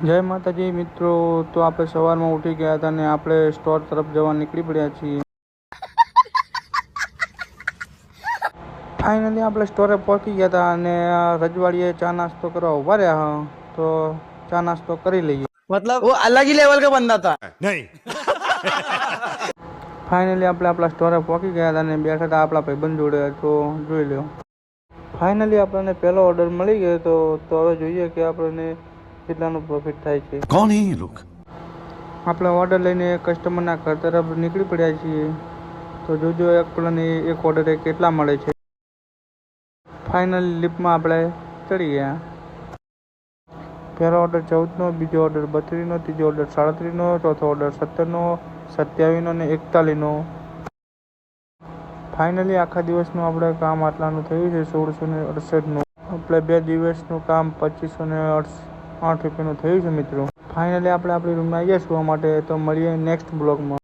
જય માતાજી મિત્રો, તો આપણે સવારમાં ઉઠી ગયા હતા ને આપણે સ્ટોર તરફ જવા નીકળી પડ્યા છીએ. ફાઇનલી આપણે સ્ટોરે પહોંચી ગયા હતા અને રજવાડીએ ચા નાસ્તો કરવા ઉભા રહ્યા. તો ચા નાસ્તો કરી લઈએ. मतलब वो अलग ही लेवल का बंदा था. नहीं. ફાઇનલી આપણે આપણા સ્ટોરે પહોંચી ગયા હતા અને બેઠા હતા આપણા ભાઈબંધ જોડે. તો જોઈ લો, ફાઇનલી આપણને પહેલો ઓર્ડર મળી ગયો હતો. તો હવે જોઈએ કે આપણને કેટલાનું પ્રોફિટ થાય છે. कौन है ये लोग? આપણે ઓર્ડર લઈને કસ્ટમરના ઘર તરફ નીકળી પડ્યા છીએ. તો જોજો આપણને એક ઓર્ડરે કેટલા મળે છે. ફાઇનલી લિફ્ટમાં આપણે ચડી ગયા. પહેલો ઓર્ડર 14નો, બીજો ઓર્ડર 32નો, ત્રીજો ઓર્ડર 37નો, ચોથો ઓર્ડર 17નો, 27નો અને 41નો. ફાઇનલી આખા દિવસનું આપણે કામ આટલાનું થયું છે 1668નું. આપણે 2 દિવસનું કામ 2508 રૂપિયાનું થયું છે મિત્રો. ફાઇનલી આપણે આપણી રૂમમાં આવ્યા સુવા માટે. તો મળીએ નેક્સ્ટ બ્લોગમાં.